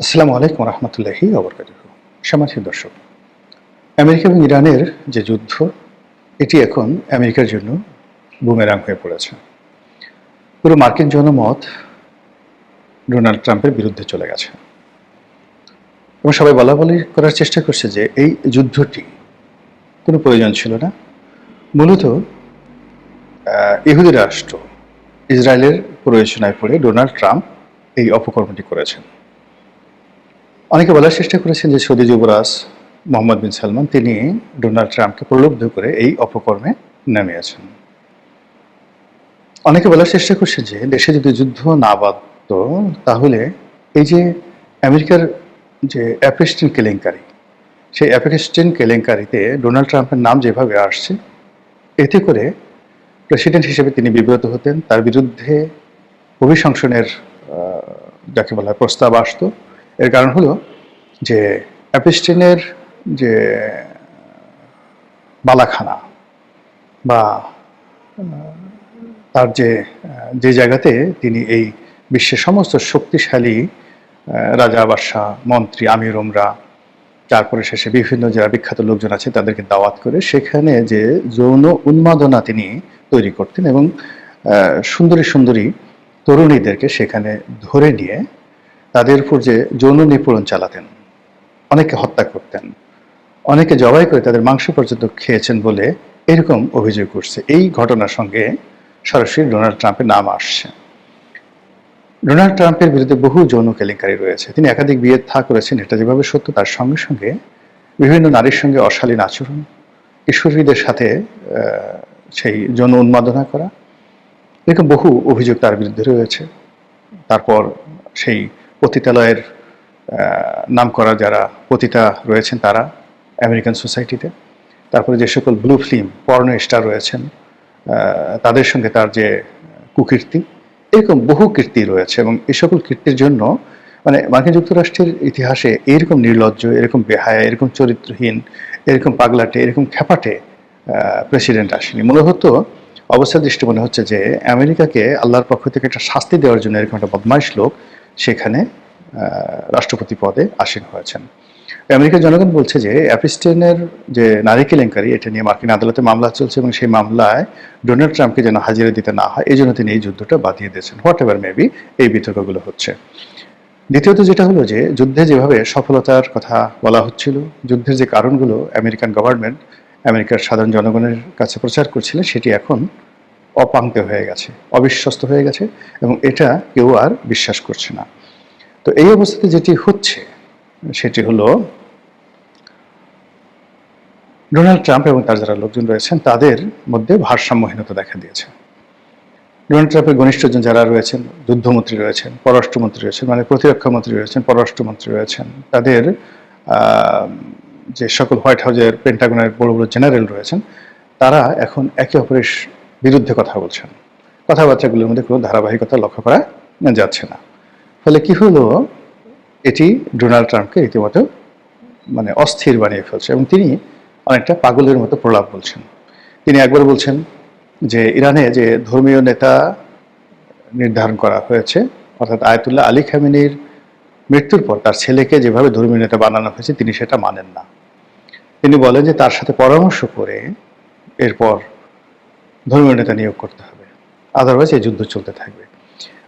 আসসালামু আলাইকুম রহমতুল্লাহি ওবরকাতুহু। সম্মানিত দর্শক, আমেরিকা এবং ইরানের যে যুদ্ধ, এটি এখন আমেরিকার জন্য বুমেরাং হয়ে পড়েছে। পুরো মার্কিন জনমত ডোনাল্ড ট্রাম্পের বিরুদ্ধে চলে গেছে এবং সবাই বলাবলি করার চেষ্টা করছে যে এই যুদ্ধটি কোনো প্রয়োজন ছিল না। মূলত ইহুদি রাষ্ট্র ইসরায়েলের প্ররোচনায় পড়ে ডোনাল্ড ট্রাম্প এই অপকর্মটি করেছেন। অনেকে বলার চেষ্টা করেছেন যে সৌদি যুবরাজ মোহাম্মদ বিন সালমান তিনি ডোনাল্ড ট্রাম্পকে প্রলুব্ধ করে এই অপকর্মে নামিয়েছেন। অনেকে বলার চেষ্টা করছে যে দেশে যদি যুদ্ধ না বাধত তাহলে এই যে আমেরিকার যে অ্যাপেস্টিন কেলেঙ্কারি, সেই অ্যাপেস্টিন কেলেঙ্কারিতে ডোনাল্ড ট্রাম্পের নাম যেভাবে আসছে, এতে করে প্রেসিডেন্ট হিসেবে তিনি বিব্রত হতেন, তার বিরুদ্ধে অভিশংসনের যাকে বলা হয় প্রস্তাব আসতো। এর কারণ হলো যে অ্যাপেস্টিনের যে বালাখানা বা তার যে জায়গাতে তিনি এই বিশ্বের সমস্ত শক্তিশালী রাজা বাদশাহ মন্ত্রী আমির ওমরা, তারপরে শেষে বিভিন্ন যারা বিখ্যাত লোকজন আছে তাদেরকে দাওয়াত করে সেখানে যে যৌন উন্মাদনা তিনি তৈরি করতেন এবং সুন্দরী সুন্দরী তরুণীদেরকে সেখানে ধরে নিয়ে তাদের উপর যে যৌন নিপীড়ন চালাতেন, অনেকে হত্যা করতেন, অনেকে জবাই করে তাদের মাংস পর্যন্ত খেয়েছেন বলে এরকম অভিযোগ করছে। এই ঘটনার সঙ্গে সরাসরি ডোনাল্ড ট্রাম্পের নাম আসছে। ডোনাল্ড ট্রাম্পের বিরুদ্ধে বহু যৌন কেলেঙ্কারি রয়েছে। তিনি একাধিক বিয়ে থা করেছেন, এটা যেভাবে সত্য, তার সঙ্গে সঙ্গে বিভিন্ন নারীর সঙ্গে অশালীন আচরণ, কিশোরীদের সাথে সেই যৌন উন্মাদনা করা, এরকম বহু অভিযোগ তার বিরুদ্ধে রয়েছে। তারপর সেই পতিতালয়ের নাম করা যারা পতিতা রয়েছেন তারা আমেরিকান সোসাইটিতে, তারপরে যে সকল ব্লু ফিল্ম পর্ন স্টার রয়েছেন তাদের সঙ্গে তার যে কুকীর্তি, এরকম বহু কীর্তি রয়েছে। এবং এই সকল কীর্তির জন্য মানে মার্কিন যুক্তরাষ্ট্রের ইতিহাসে এরকম নির্লজ্জ, এরকম বেহায়া, এরকম চরিত্রহীন, এরকম পাগলাটে, এরকম খ্যাপাটে প্রেসিডেন্ট আসেনি। মূলত অবস্থা দৃষ্টি মনে হচ্ছে যে আমেরিকাকে আল্লাহর পক্ষ থেকে একটা শাস্তি দেওয়ার জন্য এরকম একটা বদমাইশ লোক সেখানে রাষ্ট্রপতি পদে আসীন হয়েছেন। আমেরিকার জনগণ বলছে যে অ্যাপস্টিনের যে নারী কেলেঙ্কারি, এটা নিয়ে মার্কিন আদালতে মামলা চলছে এবং সেই মামলায় ডোনাল্ড ট্রাম্পকে যেন হাজিরা দিতে না হয় এই জন্য তিনি এই যুদ্ধটা বাঁধিয়ে দিয়েছেন। হোয়াট এভার মেবি এই বিতর্কগুলো হচ্ছে। দ্বিতীয়ত যেটা হলো যে যুদ্ধে যেভাবে সফলতার কথা বলা হচ্ছিল, যুদ্ধের যে কারণগুলো আমেরিকান গভর্নমেন্ট আমেরিকার সাধারণ জনগণের কাছে প্রচার করছিলেন, সেটি এখন অপাঙ্ক্তে হয়ে গেছে, অবিশ্বস্ত হয়ে গেছে এবং এটা কেউ আর বিশ্বাস করছে না। তো এই অবস্থাতে যেটি হচ্ছে সেটি হলো ডোনাল্ড ট্রাম্প এবং তার যারা লোকজন রয়েছেন তাদের মধ্যে ভারসাম্যহীনতা দেখা দিয়েছে। ডোনাল্ড ট্রাম্পের ঘনিষ্ঠজন যারা রয়েছেন, যুদ্ধমন্ত্রী রয়েছেন, পররাষ্ট্রমন্ত্রী রয়েছেন, মানে প্রতিরক্ষা মন্ত্রী রয়েছেন, পররাষ্ট্রমন্ত্রী রয়েছেন, তাদের যে সকল হোয়াইট হাউসের পেন্টাগনের বড় বড় জেনারেল রয়েছেন, তারা এখন একে অপরের বিরুদ্ধে কথা বলছেন। কথাবার্তাগুলোর মধ্যে কোনো ধারাবাহিকতা লক্ষ্য করা যাচ্ছে না। ফলে কি হলো, এটি ডোনাল্ড ট্রাম্পকে রীতিমতো মানে অস্থির বানিয়ে ফেলছে এবং তিনি অনেকটা পাগলের মতো প্রলাপ বলছেন। তিনি একবার বলছেন যে ইরানে যে ধর্মীয় নেতা নির্ধারণ করা হয়েছে, অর্থাৎ আয়াতুল্লাহ আলী খামেনির মৃত্যুর পর তার ছেলেকে যেভাবে ধর্মীয় নেতা বানানো হয়েছে তিনি সেটা মানেন না। তিনি বলেন যে তার সাথে পরামর্শ করে এরপর ধর্মীয় নেতা নিয়োগ করতে হবে, আদারওয়াইজ এই যুদ্ধ চলতে থাকবে।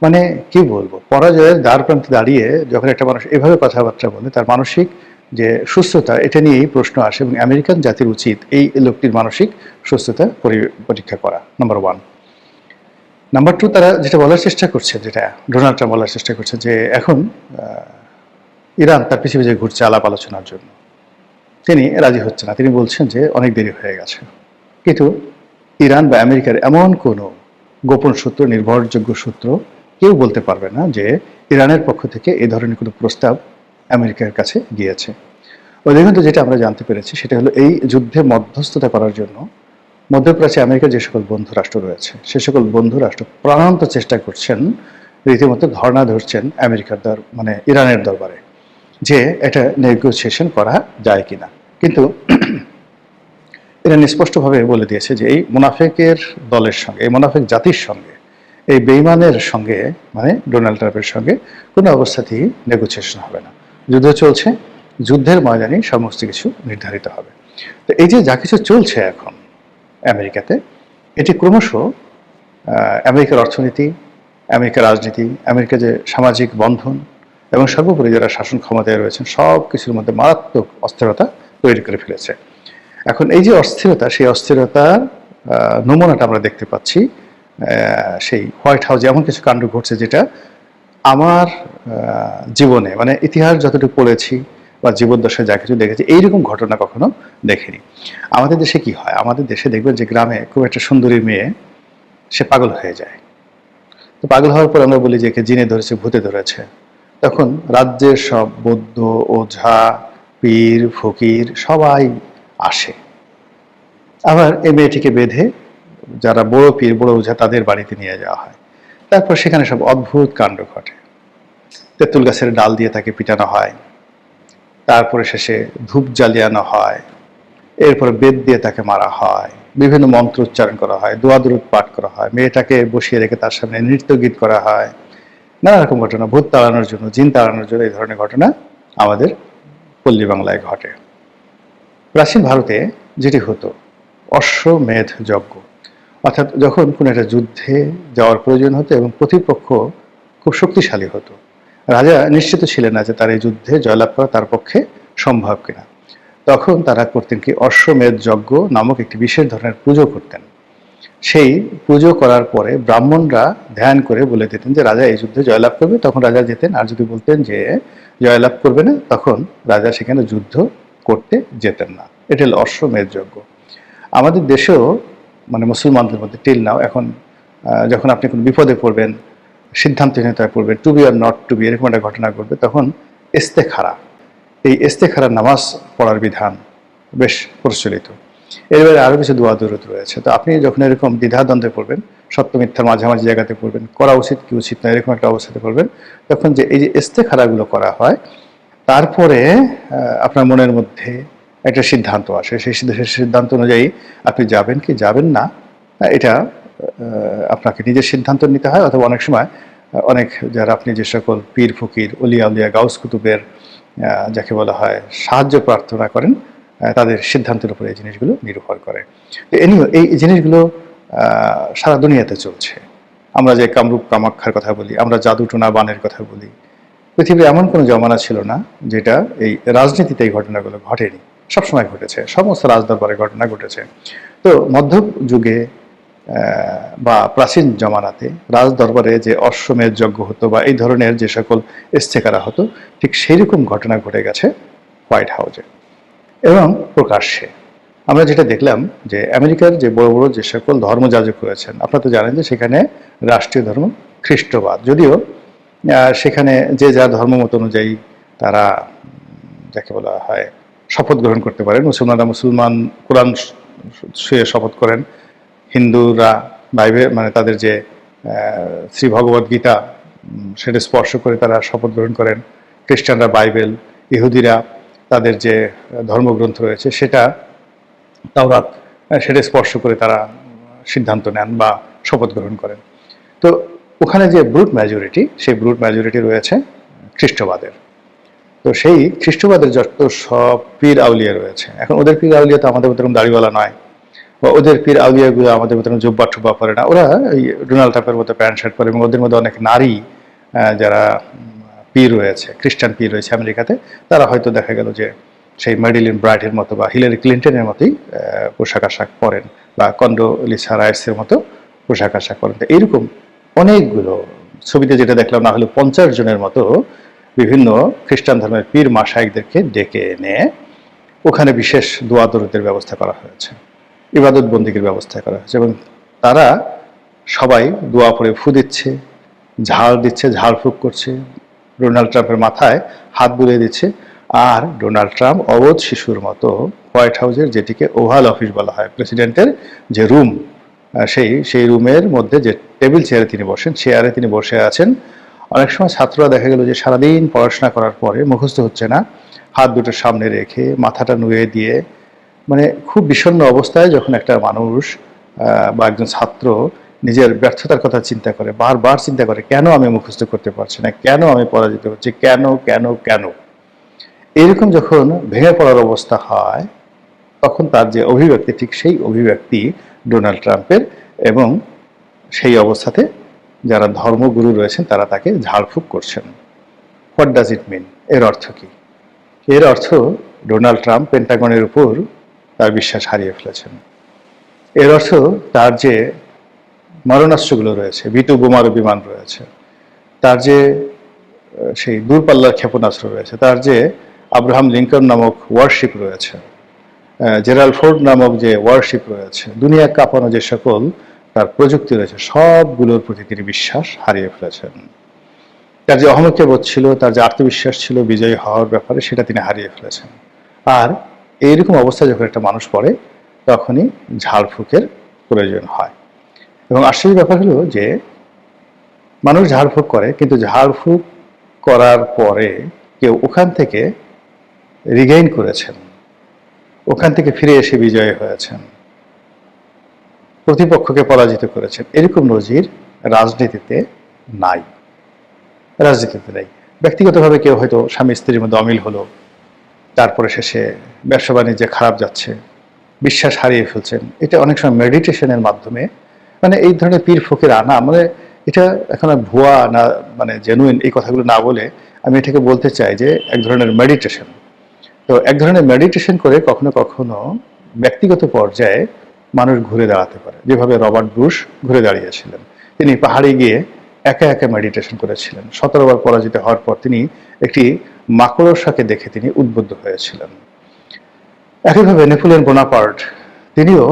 মানে কি বলবো, পরাজয়ের দ্বার প্রান্তে দাঁড়িয়ে যখন একটা মানুষ এভাবে কথাবার্তা বলে, তার মানসিক যে সুস্থতা এটা নিয়েই প্রশ্ন আসে এবং আমেরিকান জাতির উচিত এই লোকটির মানসিক সুস্থতা পরীক্ষা করা, নাম্বার ওয়ান। নাম্বার টু, তারা যেটা বলার চেষ্টা করছে, যেটা ডোনাল্ড ট্রাম্প বলার চেষ্টা করছে যে এখন ইরান তার পিছিয়ে পিছিয়ে ঘুরছে আলাপ আলোচনার জন্য, তিনি রাজি হচ্ছে না। তিনি বলছেন যে অনেক দেরি হয়ে গেছে। কিন্তু ইরান বা আমেরিকার এমন কোনো গোপন সূত্র, নির্ভরযোগ্য সূত্র কেউ বলতে পারবে না যে ইরানের পক্ষ থেকে এই ধরনের কোনো প্রস্তাব আমেরিকার কাছে গিয়েছে। অধিকাংশ যেটা আমরা জানতে পেরেছি সেটা হলো এই যুদ্ধে মধ্যস্থতা করার জন্য মধ্যপ্রাচ্যে আমেরিকার যে সকল বন্ধু রাষ্ট্র রয়েছে সে সকল বন্ধু রাষ্ট্র প্রাণান্ত চেষ্টা করছেন, রীতিমতো ধর্ণা ধরছেন আমেরিকার মানে ইরানের দরবারে যে এটা নেগোসিয়েশন করা যায় কিনা। কিন্তু ইরান স্পষ্টভাবে বলে দিয়েছে যে এই মুনাফেকের দলের সঙ্গে, এই মুনাফেক জাতির সঙ্গে, এই বেইমানের সঙ্গে, মানে ডোনাল্ড ট্রাম্পের সঙ্গে কোনো অবস্থাতেই নেগোসিয়েশন হবে না। যুদ্ধ চলছে, যুদ্ধের ময়দানে সমস্ত কিছু নির্ধারিত হবে। তো এই যে যা কিছু চলছে এখন আমেরিকাতে, এটি ক্রমশ আমেরিকার অর্থনীতি, আমেরিকার রাজনীতি, আমেরিকার যে সামাজিক বন্ধন এবং সর্বোপরি যারা শাসন ক্ষমতায় রয়েছেন সব কিছুর মধ্যে মারাত্মক অস্থিরতা তৈরি করে ফেলেছে। এখন এই যে অস্থিরতা, সেই অস্থিরতার নমুনাটা আমরা দেখতে পাচ্ছি সেই হোয়াইট হাউসে। এমন কিছু কাণ্ড ঘটছে যেটা আমার জীবনে, মানে ইতিহাস যতটুকু পড়েছি বা জীবদ্দশায় যা কিছু দেখেছি, এইরকম ঘটনা কখনো দেখিনি। আমাদের দেশে কি হয়, আমাদের দেশে দেখবেন যে গ্রামে খুব একটা সুন্দরী মেয়ে, সে পাগল হয়ে যায়। তো পাগল হওয়ার পর আমরা বলি যে একে জিনে ধরেছে, ভূতে ধরেছে। তখন রাজ্যের সব বৌদ্ধ, ওঝা, পীর, ফকির সবাই আসে। আবার এই মেয়েটিকে বেঁধে যারা বড় পীর, বড় ওঝা, তাদের বাড়িতে নিয়ে যাওয়া হয়। তারপর সেখানে সব অদ্ভুত কাণ্ড ঘটে। তেঁতুল গাছের ডাল দিয়ে তাকে পিটানো হয়, তারপরে শেষে ধূপ জ্বালিয়ানো হয়, এরপরে বেদ দিয়ে তাকে মারা হয়, বিভিন্ন মন্ত্র উচ্চারণ করা হয়, দোয়া দরুদ পাঠ করা হয়, মেয়েটাকে বসিয়ে রেখে তার সামনে নৃত্য গীত করা হয়। নানা রকম ঘটনা, ভূত তাড়ানোর জন্য, জিন তাড়ানোর জন্য এই ধরনের ঘটনা আমাদের পল্লী বাংলায় ঘটে। প্রাচীন ভারতে যেটি হতো, অশ্বমেধ যজ্ঞ, অর্থাৎ যখন কোনো একটা যুদ্ধে যাওয়ার প্রয়োজন হতো এবং প্রতিপক্ষ খুব শক্তিশালী হতো, রাজা নিশ্চিত ছিলেন না যে তার এই যুদ্ধে জয়লাভ করা তার পক্ষে সম্ভব কিনা, তখন তারা করতেন কি, অশ্বমেধ যজ্ঞ নামক একটি বিশেষ ধরনের পুজো করতেন। সেই পুজো করার পরে ব্রাহ্মণরা ধ্যান করে বলে দিতেন যে রাজা এই যুদ্ধে জয়লাভ করবে, তখন রাজা যেতেন। আর যদি বলতেন যে জয়লাভ করবে না, তখন রাজা সেখানে যুদ্ধ করতে যেতেন না। এটা হল অশ্বমেধ যজ্ঞ। আমাদের দেশেও মানে মুসলমানদের মধ্যে টিল নাও এখন যখন আপনি কোনো বিপদে পড়বেন, সিদ্ধান্তহীনতায় পড়বেন, to be or not to be, এরকম একটা ঘটনা ঘটবে, তখন ইস্তেখারা, এই ইস্তেখারা নামাজ পড়ার বিধান বেশ প্রচলিত। এর বাইরে আরও কিছু দোয়া দরুদ রয়েছে। তো আপনি যখন এরকম দ্বিধাদ্বন্দ্বে পড়বেন, সত্য মিথ্যার মাঝামাঝি জায়গাতে পড়বেন, করা উচিত কি উচিত না এরকম একটা অবস্থাতে পড়বেন, তখন যে এই যে ইস্তেখারাগুলো করা হয়, তারপরে আপনার মনের মধ্যে একটা সিদ্ধান্ত আসে। সেই সিদ্ধান্ত অনুযায়ী আপনি যাবেন কি যাবেন না, এটা আপনাকে নিজের সিদ্ধান্ত নিতে হয়। অথবা অনেক সময় অনেক যারা আপনি যে সকল পীর ফকির, অলিয়া উলিয়া, গাউস কুতুবের যাকে বলা হয় সাহায্য প্রার্থনা করেন, তাদের সিদ্ধান্তের উপরে এই জিনিসগুলো নির্ভর করে। তো এই জিনিসগুলো সারা দুনিয়াতে চলছে। আমরা যে কামরূপ কামাখ্যার কথা বলি, আমরা জাদুটোনা বানের কথা বলি, পৃথিবীর এমন কোনো জমানা ছিল না যেটা এই রাজনীতিতে এই ঘটনাগুলো ঘটেনি। সবসময় ঘটেছে, সমস্ত রাজদরবারে ঘটনা ঘটেছে। তো মধ্যযুগে বা প্রাচীন জমানাতে রাজদরবারে যে অশ্বমেধ যজ্ঞ হতো বা এই ধরনের যে সকল ইস্তেকারা হতো, ঠিক সেই রকম ঘটনা ঘটে গেছে হোয়াইট হাউসে এবং প্রকাশ্যে। আমরা যেটা দেখলাম যে আমেরিকার যে বড় বড় যে সকল ধর্মযাজক রয়েছেন, আপনারা তো জানেন যে সেখানে রাষ্ট্রীয় ধর্ম খ্রিস্টবাদ, যদিও সেখানে যে যার ধর্মমত অনুযায়ী তারা যাকে বলা হয় শপথ গ্রহণ করতে পারেন। মুসলমানরা মুসলমান কোরআন শুয়ে শপথ করেন, হিন্দুরা বাইবেল মানে তাদের যে শ্রী ভগবদ গীতা সেটা স্পর্শ করে তারা শপথ গ্রহণ করেন, খ্রিস্টানরা বাইবেল, ইহুদিরা তাদের যে ধর্মগ্রন্থ রয়েছে সেটা তাওরাত, সেটা স্পর্শ করে তারা সিদ্ধান্ত নেন বা শপথ গ্রহণ করেন। তো ওখানে যে ব্রুট মেজরিটি, সেই ব্রুট মেজরিটি রয়েছে খ্রিস্টবাদের। তো সেই খ্রিস্টবাদের যত সব পীর আউলিয়া রয়েছে, এখন ওদের পীর আউলিয়া তো আমাদের মতো দাড়িওয়ালা নয়, বা ওদের পীর আউলিয়াগুলো আমাদের মতো জুব্বা টুব্বা পরে না, ওরা এই ডোনাল্ড ট্রাম্পের মতো প্যান্ট শার্ট পরে, এবং ওদের মধ্যে অনেক নারী যারা পীর রয়েছে, খ্রিস্টান পীর রয়েছে আমেরিকাতে, তারা হয়তো দেখা গেল যে সেই মেডিলিন ব্রাইটের মতো বা হিলারি ক্লিন্টনের মতোই পোশাক আশাক পরেন, বা কন্ডোলিসা রাইসের মতো পোশাক আশাক পরেন। তো এইরকম অনেকগুলো ছবিতে যেটা দেখলাম, না হলে 50 জনের মতো বিভিন্ন খ্রিস্টান ধর্মের পীর মাশায়েখদেরকে ডেকে এনে ওখানে বিশেষ দোয়া দরুদের ব্যবস্থা করা হয়েছে, ইবাদত বন্দিগির ব্যবস্থা করা হয়েছে, এবং তারা সবাই দোয়া পড়ে ফু দিচ্ছে, ঝাড় দিচ্ছে, ঝাড়ফুঁক করছে, ডোনাল্ড ট্রাম্পের মাথায় হাত বুলিয়ে দিচ্ছে। আর ডোনাল্ড ট্রাম্প অবোধ শিশুর মতো হোয়াইট হাউসের, যেটিকে ওভাল অফিস বলা হয়, প্রেসিডেন্টের যে রুম, সেই রুমের মধ্যে যে টেবিল চেয়ারে তিনি বসেন, চেয়ারে তিনি বসে আছেন। অনেক সময় ছাত্ররা দেখা গেল যে সারাদিন পড়াশোনা করার পরে মুখস্থ হচ্ছে না, হাত দুটো সামনে রেখে মাথাটা নুয়ে দিয়ে, মানে খুব বিষণ্ণ অবস্থায় যখন একটা মানুষ বা একজন ছাত্র নিজের ব্যর্থতার কথা চিন্তা করে, বারবার চিন্তা করে, কেন আমি মুখস্থ করতে পারছি না, কেন আমি পরাজিত হচ্ছি, কেন কেন কেন। এরকম যখন ভেঙে পড়ার অবস্থা হয়, তখন তার যে অভিব্যক্তি, ঠিক সেই অভিব্যক্তি ডোনাল্ড ট্রাম্পের। এবং সেই অবস্থাতে যারা ধর্মগুরু রয়েছেন তারা তাকে ঝাড়ফুঁক করছেন। হোয়াট ডাজ ইট মিন? এর অর্থ কি? এর অর্থ ডোনাল্ড ট্রাম্প পেন্টাগনের উপর তার বিশ্বাস হারিয়ে ফেলেছেন। এর অর্থ তার যে মারণাস্ত্রগুলো রয়েছে, বিটু বোমারু বিমান রয়েছে, তার যে সেই দূরপাল্লার ক্ষেপণাস্ত্র রয়েছে, তার যে আব্রাহাম লিঙ্কন নামক ওয়ারশিপ রয়েছে, জেরাল্ড ফোর্ড নামক যে ওয়ারশিপ রয়েছে, দুনিয়া কাঁপানো যে সকল তার প্রযুক্তি রয়েছে, সবগুলোর প্রতি তিনি বিশ্বাস হারিয়ে ফেলেছেন। তার যে অহমিকা বোধ ছিল, তার যে আত্মবিশ্বাস ছিল বিজয়ী হওয়ার ব্যাপারে, সেটা তিনি হারিয়ে ফেলেছেন। আর এইরকম অবস্থায় যখন একটা মানুষ পড়ে, তখনই ঝাড়ফুঁকের প্রয়োজন হয়। এবং আশ্চর্য ব্যাপার হলো যে মানুষ ঝাড়ফুঁক করে, কিন্তু ঝাড়ফুঁক করার পরে কেউ ওখান থেকে রিগেইন করেছেন, ওখান থেকে ফিরে এসে বিজয়ী হয়েছেন, প্রতিপক্ষকে পরাজিত করেছেন, এরকম নজির রাজনীতিতে নাই। রাজনীতিতে নেই। ব্যক্তিগতভাবে কেউ হয়তো স্বামী স্ত্রীর মধ্যে অমিল হলো, তারপরে শেষে ব্যবসা বাণিজ্যে খারাপ যাচ্ছে, বিশ্বাস হারিয়ে ফেলছেন। এটা অনেক সময় মেডিটেশনের মাধ্যমে, মানে এই ধরনের পীর ফকির আনা, মানে এটা এখন আর ভুয়া না, মানে জেনুইন এই কথাগুলো না বলে আমি এটাকে বলতে চাই যে এক ধরনের মেডিটেশন। তো এক ধরনের মেডিটেশন করে কখনো কখনো ব্যক্তিগত পর্যায়ে মানুষ ঘুরে দাঁড়াতে পারে, যেভাবে রবার্ট ব্রুশ ঘুরে দাঁড়িয়েছিলেন। তিনি পাহাড়ে গিয়ে একা একা মেডিটেশন করেছিলেন। 17 বার পরাজিত হওয়ার পর তিনি একটি মাকড়সাকে দেখে তিনি উদ্বুদ্ধ হয়েছিলেন। একইভাবে নেপোলিয়ন বোনাপার্ট, তিনিও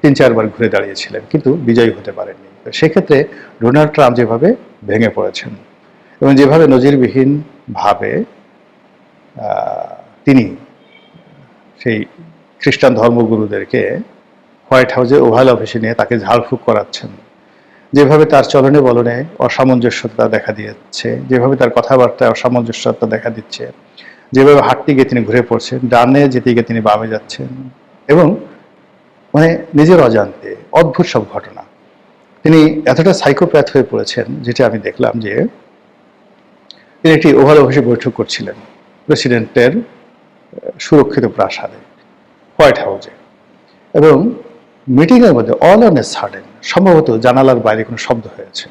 3-4 বার ঘুরে দাঁড়িয়েছিলেন, কিন্তু বিজয়ী হতে পারেননি। সেক্ষেত্রে ডোনাল্ড ট্রাম্প যেভাবে ভেঙে পড়েছেন এবং যেভাবে নজিরবিহীন ভাবে তিনি সেই খ্রিস্টান ধর্মগুরুদেরকে হোয়াইট হাউসে ওভাল অফিসে নিয়ে তাকে ঝাড়ফুঁক করাচ্ছেন, যেভাবে তার চলনে বলনে অসামঞ্জস্যতা দেখা দিচ্ছে, যেভাবে তার কথাবার্তায় অসামঞ্জস্যতা দেখা দিচ্ছে, যেভাবে হাঁটতে গিয়ে তিনি ঘুরে পড়ছেন, ডানে যেতে গিয়ে তিনি বামে যাচ্ছেন, এবং মানে নিজের অজান্তে অদ্ভুত সব ঘটনা। তিনি এতটা সাইকোপ্যাথ হয়ে পড়েছেন, যেটা আমি দেখলাম যে তিনি একটি ওভাল অফিসে বৈঠক করছিলেন প্রেসিডেন্টের সুরক্ষিত প্রাসাদে, হোয়াইট হাউসে, এবং মিটিংয়ের মধ্যে অল অন এ সাডেন সম্ভবত জানালার বাইরে কোনো শব্দ হয়েছে,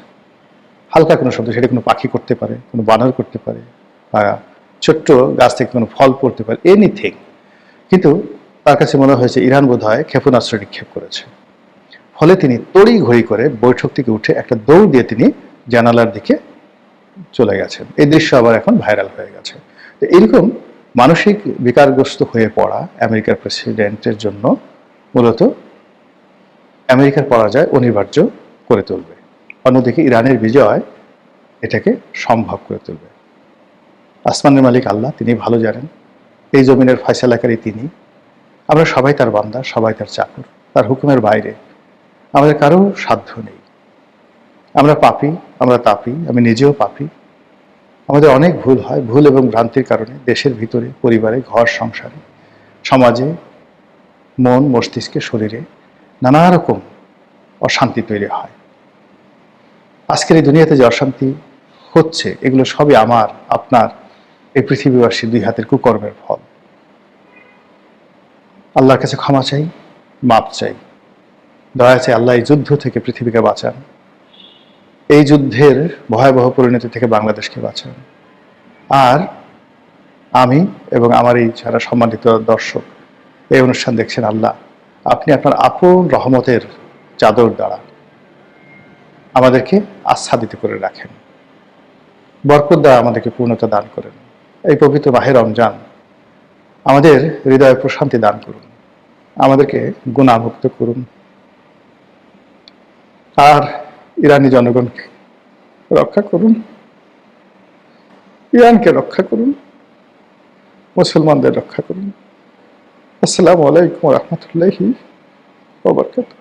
হালকা কোনো শব্দ, সেটা কোনো পাখি করতে পারে, কোনো বানর করতে পারে, বা ছোট্ট গাছ থেকে কোনো ফল পড়তে পারে, এনিথিং। কিন্তু তার কাছে মনে হয়েছে ইরান বোধহয় ক্ষেপণাস্ত্র নিক্ষেপ করেছে। ফলে তিনি তড়ি ঘড়ি করে বৈঠক থেকে উঠে একটা দৌড় দিয়ে তিনি জানালার দিকে চলে গেছেন। এই দৃশ্য আবার এখন ভাইরাল হয়ে গেছে। তো এরকম মানসিক বিকারগ্রস্ত হয়ে পড়া আমেরিকার প্রেসিডেন্টের জন্য মূলত আমেরিকার পরাজয় অনিবার্য করে তুলবে। অন্যদিকে ইরানের বিজয় এটাকে সম্ভব করে তুলবে। আসমানের মালিক আল্লাহ, তিনি ভালো জানেন। এই জমিনের ফয়সালাকারী তিনি। আমরা সবাই তার বান্দা, সবাই তার চাকর, তার হুকুমের বাইরে আমাদের কারো সাধ্য নেই। আমরা পাপী, আমরা তাপী, আমি নিজেও পাপী। আমাদের অনেক ভুল হয়, ভুল এবং ভ্রান্তির কারণে দেশের ভিতরে, পরিবারে, ঘর সংসারে, সমাজে, মন মস্তিষ্কে, শরীরে নানা রকম অশান্তি তৈরি হয়। আজকের এই দুনিয়াতে যে অশান্তি হচ্ছে, এগুলো সবই আমার, আপনার, এই পৃথিবীবাসী 2 হাতের কুকর্মের ফল। আল্লাহর কাছে ক্ষমা চাই, মাপ চাই, দয়া চাই আল্লাহ এই যুদ্ধ থেকে পৃথিবীকে বাঁচান, এই যুদ্ধের ভয়াবহ পরিণতি থেকে বাংলাদেশকে বাঁচান। আর আমি এবং আমার এই যারা সম্মানিত দর্শক এই অনুষ্ঠান দেখছেন, আল্লাহ আপনি আপনার আপন রহমতের চাদর দ্বারা আমাদেরকে আচ্ছাদিত করে রাখেন, বরকত দ্বারা আমাদেরকে পূর্ণতা দান করেন। এই পবিত্র মাহে রমজান আমাদের হৃদয়ে প্রশান্তি দান করুন, আমাদেরকে গুনাহমুক্ত করুন, আর ইরানি জনগণকে রক্ষা করুন, ইরানকে রক্ষা করুন, মুসলমানদের রক্ষা করুন। আসসালামু আলাইকুম ওয়া রাহমাতুল্লাহি ওয়া বারাকাতুহু।